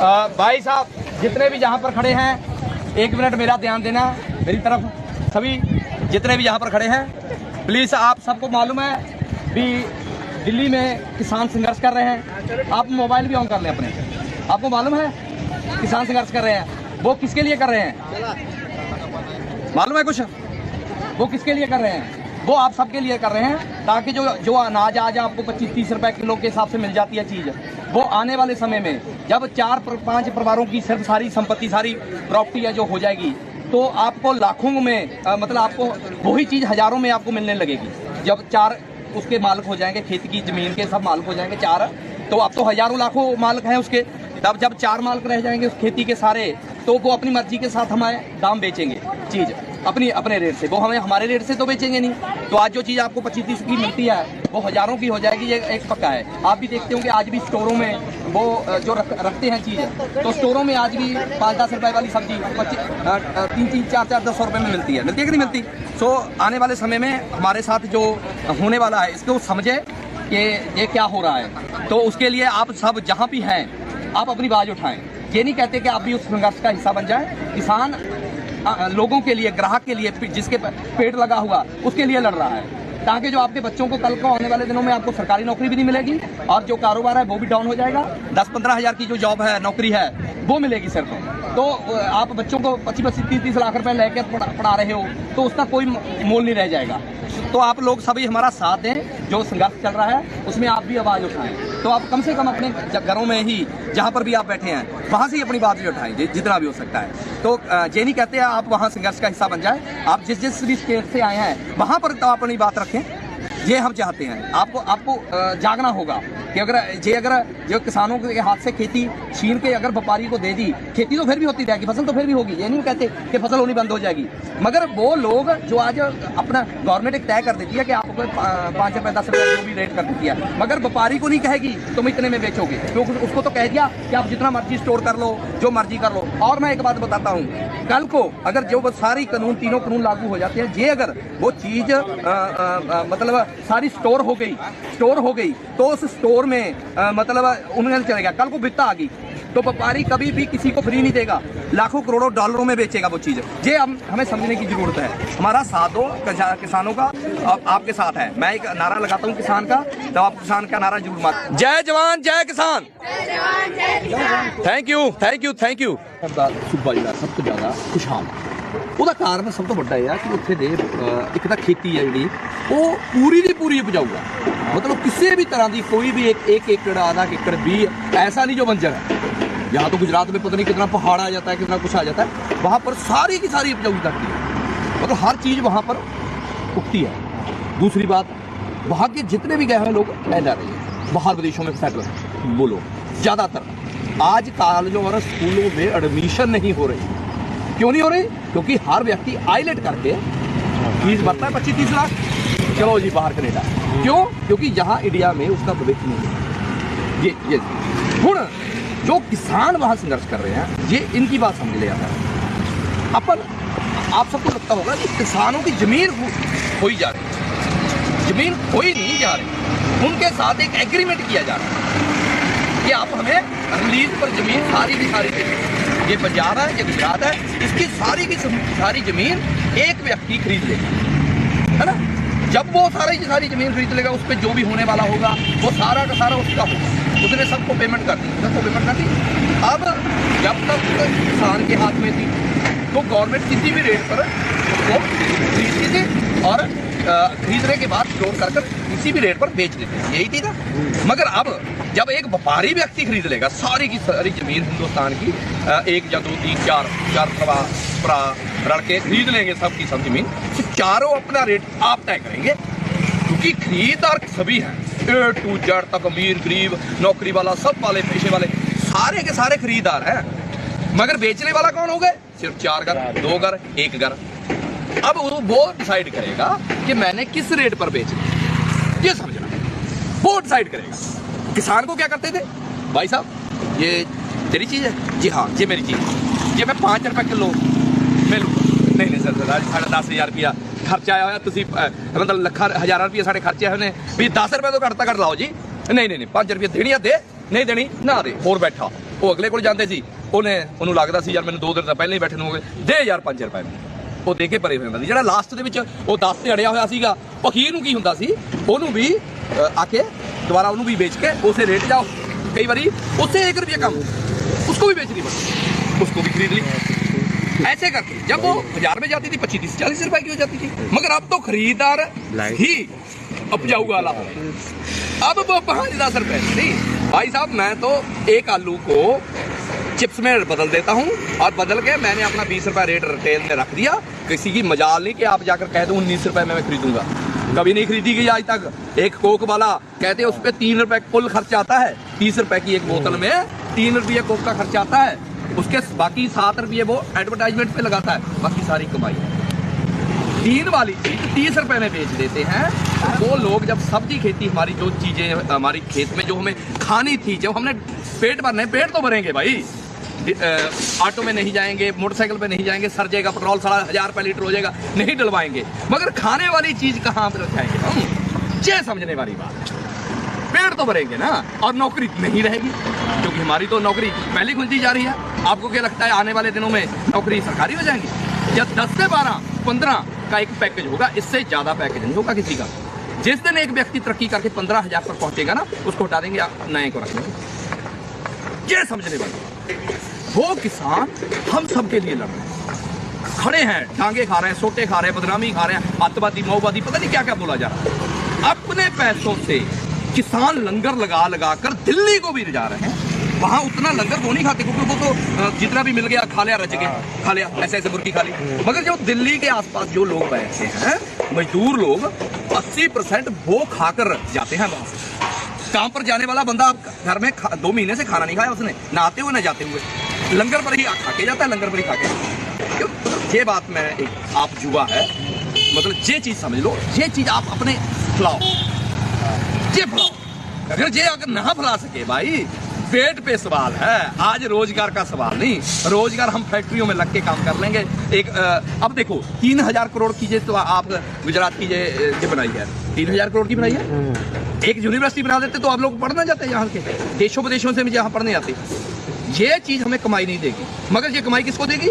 भाई साहब जितने भी यहाँ पर खड़े हैं, एक मिनट मेरा ध्यान देना मेरी तरफ। सभी जितने भी यहाँ पर खड़े हैं, प्लीज़, आप सबको मालूम है भी दिल्ली में किसान संघर्ष कर रहे हैं। आप मोबाइल भी ऑन कर लें अपने, आपको मालूम है किसान संघर्ष कर रहे हैं। वो किसके लिए कर रहे हैं मालूम है कुछ? वो किसके लिए कर रहे हैं? वो आप सबके लिए कर रहे हैं, ताकि जो अनाज आज आपको 25-30 रुपए किलो के हिसाब से मिल जाती है चीज़, वो आने वाले समय में जब 4-5 परिवारों की सिर्फ सारी संपत्ति, सारी प्रॉपर्टी है जो हो जाएगी, तो आपको लाखों में मतलब आपको वही चीज़ हजारों में आपको मिलने लगेगी। जब 4 उसके मालिक हो जाएंगे, खेती की ज़मीन के सब मालिक हो जाएंगे 4, तो अब तो हजारों लाखों मालिक हैं उसके। तब जब 4 मालिक रह जाएंगे उस खेती के सारे, तो वो अपनी मर्जी के साथ हमारे दाम बेचेंगे चीज़ अपने रेट से। वो हमें हमारे रेट से तो बेचेंगे नहीं। तो आज जो चीज़ आपको 25-30 की मिलती है वो हजारों की हो जाएगी, ये एक पक्का है। आप भी देखते होंगे आज भी स्टोरों में वो जो रखते हैं चीज़, तो स्टोरों में आज भी 5-10 रुपए वाली सब्जी 3-3, 4-4, 10 रुपए में मिलती है कि नहीं मिलती? सो आने वाले समय में हमारे साथ जो होने वाला है, इसको समझे कि ये क्या हो रहा है। तो उसके लिए आप सब जहाँ भी हैं, आप अपनी आवाज़ उठाएं। ये नहीं कहते कि आप भी उस संघर्ष का हिस्सा बन जाए। किसान लोगों के लिए, ग्राहक के लिए, जिसके पेट लगा हुआ, उसके लिए लड़ रहा है, ताकि जो आपके बच्चों को कल को आने वाले दिनों में आपको सरकारी नौकरी भी नहीं मिलेगी और जो कारोबार है वो भी डाउन हो जाएगा। 10-15 हज़ार की जो जॉब है, नौकरी है, वो मिलेगी सिर्फ। तो आप बच्चों को 25-30 लाख रुपए लेकर पढ़ा रहे हो, तो उसका कोई मोल नहीं रह जाएगा। तो आप लोग सभी हमारा साथ दें। जो संघर्ष चल रहा है उसमें आप भी आवाज़ उठाएं। तो आप कम से कम अपने घरों में ही, जहाँ पर भी आप बैठे हैं, वहाँ से ही अपनी बात भी उठाएं जितना भी हो सकता है। तो ये नहीं कहते हैं आप वहाँ संघर्ष का हिस्सा बन जाए। आप जिस भी स्टेट से आए हैं वहाँ पर तो आप अपनी बात रखें। ये हम चाहते हैं। आपको जागना होगा कि अगर जो किसानों के हाथ से खेती छीन के अगर व्यापारी को दे दी, खेती तो फिर भी होती रहेगी, फसल तो फिर भी होगी। ये नहीं कहते कि फसल होनी बंद हो जाएगी, मगर वो लोग जो आज अपना गवर्नमेंट एक तय कर देती है कि आपको 5 रुपए 10 रुपए जो भी रेट कर देती है, मगर व्यापारी को नहीं कहेगी तुम इतने में बेचोगे, क्योंकि उसको तो कह दिया कि आप जितना मर्जी स्टोर कर लो, जो मर्जी कर लो। और मैं एक बात बताता हूँ, कल को अगर जो सारी कानून, तीनों कानून लागू हो जाते हैं, ये अगर वो चीज़ मतलब सारी स्टोर हो गई, तो उस स्टोर में मतलब उन्हें चलेगा। कल को वित्ता आ गई तो व्यापारी कभी भी किसी को फ्री नहीं देगा, लाखों करोड़ों डॉलरों में बेचेगा वो चीज़। ये हमें समझने की जरूरत है। हमारा साथ दो किसानों का, आपके साथ है। मैं एक नारा लगाता हूँ किसान का, तो आप किसान का नारा जरूर मार। जय जवान जय किसान। Thank you. सूबा जो सब तो ज़्यादा खुशहाल, ਉਹਦਾ ਕਾਰਨ ਸਭ ਤੋਂ ਵੱਡਾ ਇਹ ਆ ਕਿ ਉੱਥੇ ਦੇ ਇੱਕ ਤਾਂ ਖੇਤੀ ਹੈ ਜਿਹੜੀ ਉਹ ਪੂਰੀ ਦੀ ਪੂਰੀ ਉਪਜਾਊ ਆ। मतलब किसी भी तरह की कोई भी एक एकड़, आधा एकड़ भी ऐसा नहीं जो बंजर है। यहाँ तो गुजरात में पता नहीं कितना पहाड़ आ जाता है, कितना कुछ आ जाता है, वहाँ पर सारी की सारी उपजाऊ करती है। मतलब हर चीज़ वहाँ पर उगती है। दूसरी बात, वहाँ के जितने भी गए हैं लोग रह जा रहे हैं बाहर विदेशों में सेटल, वो लोग ज़्यादातर आज कॉलेजों और स्कूलों में एडमिशन नहीं हो रही। क्यों नहीं हो रही? क्योंकि हर व्यक्ति आईलेट करके फीस भरता है 25-30 लाख, चलो जी बाहर कनेडा। क्यों? क्योंकि यहाँ इंडिया में उसका भविष्य नहीं है। ये हूँ जो किसान वहाँ संघर्ष कर रहे हैं, ये इनकी बात समझ ले जाता है। अपन आप सबको लगता होगा कि किसानों की जमीन खोई जा रही है, जमीन खोई नहीं जा रही, उनके साथ एक एग्रीमेंट किया जा रहा है कि आप हमें रिलीज पर जमीन सारी की सारी देंगे। ये पंजाब है, ये गुजरात है, इसकी सारी की सारी जमीन एक व्यक्ति खरीद लेगा, है ना। जब वो सारी जमीन खरीद लेगा, उस पर जो भी होने वाला होगा वो सारा का सारा उसका होगा। उसने सबको पेमेंट कर दी, अब जब तक किसान के हाथ में थी तो गवर्नमेंट किसी भी रेट पर उसको खरीदती थी और खरीदने के बाद स्टोर कर किसी भी रेट पर बेच देते, यही थी ना। मगर अब जब एक व्यापारी व्यक्ति खरीद लेगा सारी की सारी जमीन हिंदुस्तान की, 1 या 2, 3, 4 भरा रल के खरीद लेंगे सबकी सब जमीन, तो चारों अपना रेट आप तय करेंगे, क्योंकि खरीदार सभी हैं, A to Z तक, अमीर गरीब, नौकरी वाला, सब वाले पेशे वाले, सारे के सारे खरीदार हैं। मगर बेचने वाला कौन हो गए? सिर्फ 4 घर, 2 घर, 1 घर। अब वो डिसाइड करेगा कि मैंने किस रेट पर बेचना, ये समझना, वो डिसाइड करेगा। किसान को क्या करते थे, भाई साहब ये तेरी चीज़ है, जी हाँ ये मेरी चीज़ है, ये मैं 5 रुपए किलो मैं लूँगा। नहीं सर, 10,000 रुपया खर्चा आया होया, तुसी मतलब ਲੱਖਾਂ ਹਜ਼ਾਰਾਂ रुपये साढ़े खर्चे होने भी 10 रुपए तो घट लाओ जी। नहीं 5 रुपये देनी है, दे नहीं देनी ना दे, होर बैठा। ਉਹ ਅਗਲੇ ਕੋਲ ਜਾਂਦੇ ਸੀ, ਉਹਨੂੰ ਲੱਗਦਾ ਸੀ ਯਾਰ ਮੈਨੂੰ 2 ਦਿਨ ਤਾਂ ਪਹਿਲਾਂ ਹੀ ਬੈਠੇ ਨੂੰ ਹੋ ਗਏ, ਦੇ ਯਾਰ 5 ਰੁਪਏ ਮੈਨੂੰ, ਉਹ ਦੇ ਕੇ ਪਰੇ ਹੋ ਜਾਂਦਾ ਸੀ। ਜਿਹੜਾ ਲਾਸਟ ਦੇ ਵਿੱਚ ਉਹ 10 ਤੇ ਅੜਿਆ ਹੋਇਆ ਸੀਗਾ, ਅਖੀਰ ਨੂੰ ਕੀ ਹੁੰਦਾ ਸੀ, ਉਹਨੂੰ ਵੀ ਆ ਕੇ दोबारा उन्होंने भी बेच के उसे रेट जाओ, कई बार उससे 1 रुपया कम उसको भी बेचनी पड़ती, उसको भी खरीद ली। ऐसे करके जब वो बाजार में जाती थी 25, 30, 40 रुपए की हो जाती थी, मगर अब तो खरीदार ही उपजाऊ वाला हो, अब वो 5-10 रुपए नहीं। भाई साहब मैं तो एक आलू को चिप्स में बदल देता हूँ, और बदल के मैंने अपना 20 रुपए रेट रिटेल में रख दिया। किसी की मजाल नहीं कि आप जाकर कह दो 19 रुपए में मैं खरीदूंगा, कभी नहीं खरीदी गई आज तक। एक कोक वाला कहते हैं उस पर 3 रुपए कुल खर्च आता है, 30 रुपए की एक बोतल में 3 रुपये कोक का खर्च आता है, उसके बाकी 7 रुपये वो एडवर्टाइजमेंट पे लगाता है, बाकी सारी कमाई 3 वाली 30 रुपए में बेच देते हैं। वो लोग जब सब्जी खेती, हमारी जो चीजें हमारी खेत में जो हमें खानी थी, जब हमने पेट भरने, पेट तो भरेंगे भाई, ऑटो में नहीं जाएंगे, मोटरसाइकिल पे नहीं जाएंगे, सर जाएगा पेट्रोल, सारा 1000 रुपये लीटर हो जाएगा, नहीं डलवाएंगे, मगर खाने वाली चीज कहाँ पर रखाएंगे हम, ये समझने वाली बात। पेट तो भरेंगे ना, और नौकरी नहीं रहेगी, क्योंकि हमारी तो नौकरी पहले खुलती जा रही है। आपको क्या लगता है आने वाले दिनों में नौकरी सरकारी हो जाएंगी? या 10 से 12, 15 का एक पैकेज होगा, इससे ज्यादा पैकेज नहीं होगा किसी का। जिस दिन एक व्यक्ति तरक्की करके 15,000 पर पहुंचेगा ना, उसको हटा देंगे, नए को रख लेंगे। ये समझने वाली, वो किसान हम सबके लिए लड़ रहे हैं, खड़े हैं, टांगे खा रहे हैं, सोटे खा रहे हैं, बदनामी खा रहे हैं, आतंकवादी, माओवादी, पता नहीं क्या क्या बोला जा रहा है। अपने पैसों से किसान लंगर लगा लगा कर दिल्ली को भी जा रहे हैं। वहां उतना लंगर वो नहीं खाते, क्योंकि वो तो जितना भी मिल गया खा लिया, रच गया, खा लिया, ऐसे मुर्गी खा ली। मगर जो दिल्ली के आसपास जो लोग बैठते हैं, मजदूर लोग, 80% वो खाकर जाते हैं वहां से। काम पर जाने वाला बंदा घर में 2 महीने से खाना नहीं खाया उसने, नहाते हुए न जाते हुए, लंगर पर ही खा के जाता है, लंगर पर ही खा के। ये बात मैं एक आप युवा है, मतलब ये चीज समझ लो, ये चीज आप अपने फैलाओ, ये फैलाओ। अगर ना फैला सके भाई, पेट पे सवाल है, आज रोजगार का सवाल नहीं। रोजगार हम फैक्ट्रियों में लग के काम कर लेंगे। एक अब देखो 3000 करोड़ की जो तो आप गुजरात की जो बनाई है, 3000 करोड़ की बनाई है, एक यूनिवर्सिटी बना देते तो आप लोग पढ़ना जाते हैं, यहाँ के देशों विदेशों से भी यहाँ पढ़ने आते। ये चीज हमें कमाई नहीं देगी, मगर ये कमाई किसको देगी?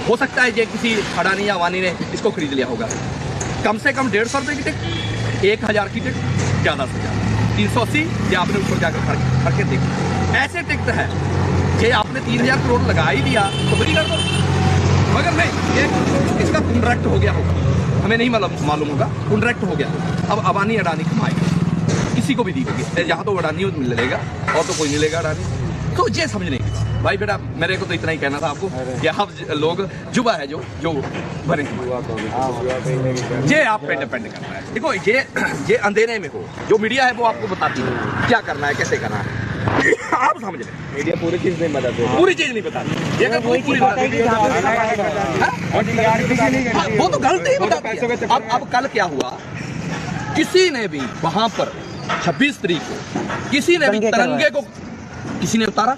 हो सकता है ये किसी अडानी या अवानी ने इसको खरीद लिया होगा। कम से कम 150 रुपए की टिकट, 1000 की टिकट, ज्यादा से ज्यादा 380, ये आपने ऊपर जाकर खड़ के देखी। ऐसे टिकट है कि आपने 3000 करोड़ लगा ही दिया तो फ्री कर दो, मगर नहीं, ये इसका कॉन्ट्रैक्ट हो गया होगा, हमें नहीं मालूम होगा, कॉन्ट्रैक्ट हो गया। अब अबानी अडानी कमाएगा, किसी को भी दी होगी, यहाँ तो अडानी मिलेगा और तो कोई नहीं लेगा अडानी। तो ये समझने भाई बेटा, मेरे को तो इतना ही कहना था आपको, यहाँ लोग जुबा है जो भरे, ये आप पे डिपेंड करता है। देखो ये अंधेरे में हो, जो मीडिया है वो आपको बताती है क्या करना है, कैसे करना है, आप समझ रहे। मीडिया पूरी चीज नहीं बताती, पूरी चीज नहीं बताती, अगर पूरी वो तो गलत ही बताती है। अब कल क्या हुआ, किसी ने भी वहां पर 26 तारीख को किसी ने भी तिरंगे को किसी ने उतारा,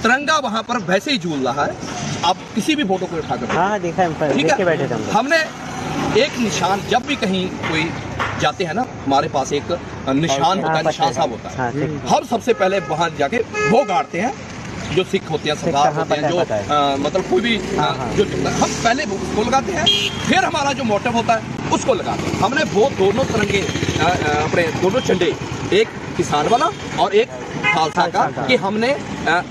तिरंगा वहां पर वैसे ही झूल रहा है। आप किसी भी फोटो को उठाकर, हाँ देखा है, ठीक है, बैठे थे हमने एक निशान, जब भी कहीं कोई जाते हैं ना, हमारे पास एक निशान होता है, निशान साहब होता है, हम सबसे पहले वहां जाके वो गाड़ते हैं। जो सिख होते हैं, सरदार होते हैं, जो मतलब कोई भी जो हम पहले उसको लगाते हैं, फिर हमारा जो मोटिव होता है उसको लगाते हैं। हमने वो दोनों तिरंगे, अपने दोनों झंडे, एक किसान वाला और एक खालसा का, कि हमने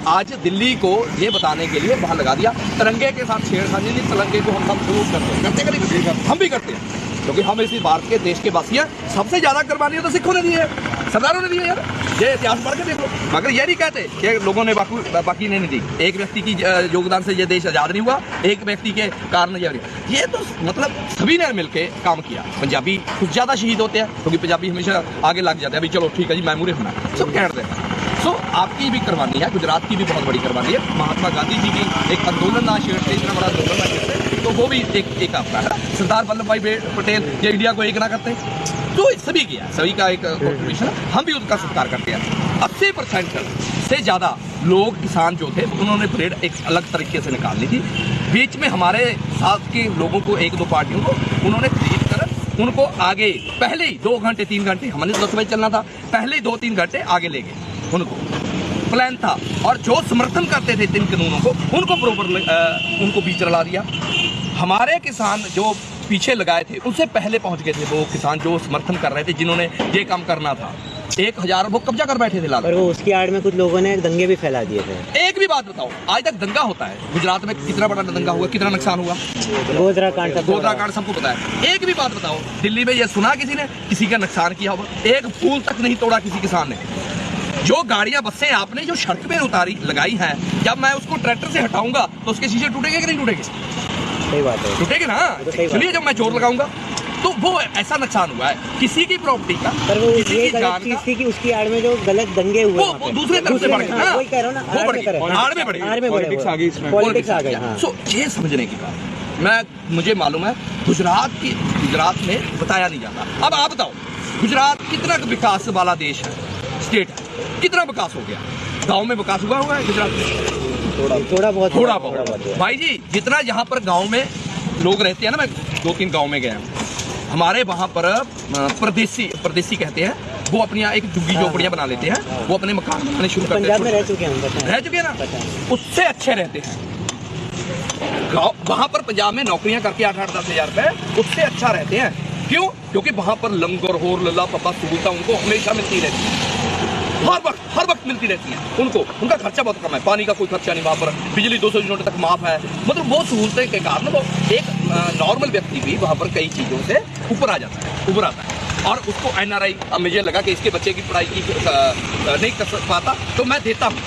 आज दिल्ली को ये बताने के लिए वहां लगा दिया। तिरंगे के साथ छेड़खानी नहीं, तिरंगे को हम सब जरूर करते हैं, हम भी करते हैं, क्योंकि हम इसी भारत के देश के वासी हैं। सबसे ज्यादा कुर्बानी तो सिखों ने दी है, सरदारों ने दी है यार, ये इतिहास पढ़ के देख लो। मगर ये नहीं कहते कि लोगों ने बाकी ने नहीं दी। एक व्यक्ति की योगदान से ये देश आजाद नहीं हुआ, एक व्यक्ति के कारण ये तो मतलब सभी ने मिलकर काम किया। पंजाबी कुछ ज्यादा शहीद होते हैं, क्योंकि पंजाबी हमेशा आगे लग जाते हैं, अभी चलो ठीक है जी मैं मुरे होना, सब कह रहे हैं। सो आपकी भी कुर्बानी है, गुजरात की भी बहुत बड़ी कुर्बानी है। महात्मा गांधी जी की एक आंदोलन ना शेर थे, इतना बड़ा आंदोलन ना शेर थे, तो वो भी एक आपका है। सरदार वल्लभ भाई पटेल ये इंडिया को एक ना करते, तो सभी किया, सभी का एक कॉन्ट्रीब्यूशन, हम भी उसका सत्कार करते हैं। 80% से ज्यादा लोग किसान जो थे, उन्होंने परेड एक अलग तरीके से निकालनी थी। बीच में हमारे साथ के लोगों को, 1-2 पार्टियों को उन्होंने खरीद कर उनको आगे पहले ही 2 घंटे 3 घंटे, हमने 10 बजे चलना था, पहले ही 2-3 घंटे आगे ले गए उनको। प्लान था और जो समर्थन करते थे इन कानूनों को उनको बरोबर उनको बीच रला दिया। हमारे किसान जो पीछे लगाए थे उनसे पहले पहुंच गए थे वो किसान जो समर्थन कर रहे थे, जिन्होंने ये काम करना था। 1000 वो कब्जा कर बैठे थे लाल। पर वो उसकी आड़ में कुछ लोगों ने दंगे भी फैला दिए थे। एक भी बात बताओ, आज तक दंगा होता है गुजरात में, कितना बड़ा दंगा हुआ, कितना नुकसान हुआ? गोधरा कांड सबको पता है। एक भी बात बताओ, दिल्ली में ये सुना किसी ने किसी का नुकसान किया होगा? एक फूल तक नहीं तोड़ा किसी किसान ने। जो गाड़ियां बसें आपने जो सड़क पे उतारी लगाई हैं, जब मैं उसको ट्रैक्टर से हटाऊंगा तो उसके शीशे टूटेंगे कि नहीं टूटेंगे? सही बात है, टूटेंगे ना। चलिए जब मैं जोर लगाऊंगा तो वो ऐसा नुकसान हुआ है किसी की प्रॉपर्टी का, पर वो किसी ये की गलत जान चीज का। थी कि उसकी आड़ में जो गलत दंगे हुए वो दूसरे तरफ से बढ़ गए ना। वही कह रहा हूं ना, वो बढ़ गए, आड़ में बढ़े, पॉलिटिक्स आ गई इसमें, पॉलिटिक्स आ गई। हाँ। सो ये समझने की बात मुझे मालूम है गुजरात में बताया नहीं जाता। अब आप बताओ, गुजरात कितना विकास वाला देश है, स्टेट है, कितना विकास हो गया? गांव में विकास हुआ है गुजरात में? थोड़ा बहुत भाई जी, जितना यहाँ पर गांव में लोग रहते हैं ना, मैं 2-3 गांव में गया हूँ, हमारे वहाँ पर परदेसी कहते हैं, वो अपनी एक झुग्गी झोपड़ियाँ बना लेते हैं, वो अपने मकान बनाने शुरू करते हैं। पंजाब में रह चुके हैं ना, उससे अच्छे रहते हैं। वहाँ पर पंजाब में नौकरियां करके 8-10 हज़ार रुपए उससे अच्छा रहते हैं। क्यों? क्योंकि वहाँ पर लंगर होर लल्ला पप्पा सहूलता उनको हमेशा मिलती रहती है, हर वक्त मिलती रहती है उनको। उनका खर्चा बहुत कम है, पानी का कोई खर्चा नहीं वहाँ पर, बिजली 200 यूनिट तक माफ है। मतलब वो सहूलतें के कारण वो एक नॉर्मल व्यक्ति भी वहाँ पर कई चीज़ों से ऊपर आ जाता है, उभर आता है। और उसको NRI, अब मुझे लगा कि इसके बच्चे की पढ़ाई की नहीं कर पाता तो मैं देता हूँ,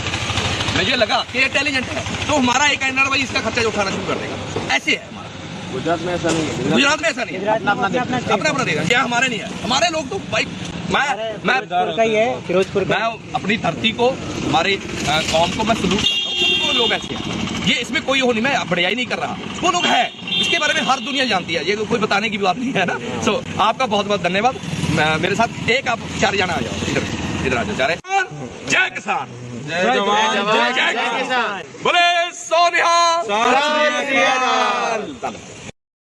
मुझे लगा कि इंटेलिजेंट है तो हमारा एक NRI इसका खर्चा जो उठाना शुरू कर देगा। ऐसे है हमारा गुजरात में ऐसा नहीं है, गुजरात में ऐसा नहीं है, अपना देगा। क्या हमारे नहीं है? हमारे लोग तो भाई मैं अपनी धरती को, हमारे कौम को मैं सलूट करता हूँ। वो लोग ऐसे हैं, ये इसमें कोई हो नहीं, मैं बढ़ियाई नहीं कर रहा, वो लोग हैं, इसके बारे में हर दुनिया जानती है, ये कोई बताने की बात नहीं है ना। सो आपका बहुत बहुत धन्यवाद। मेरे साथ एक आप 4 जना आ जाओ, इधर आ जाओ 4। जय किसान, जय जवान, जय किसान, बोले सोनिहाल। सत श्री अकाल।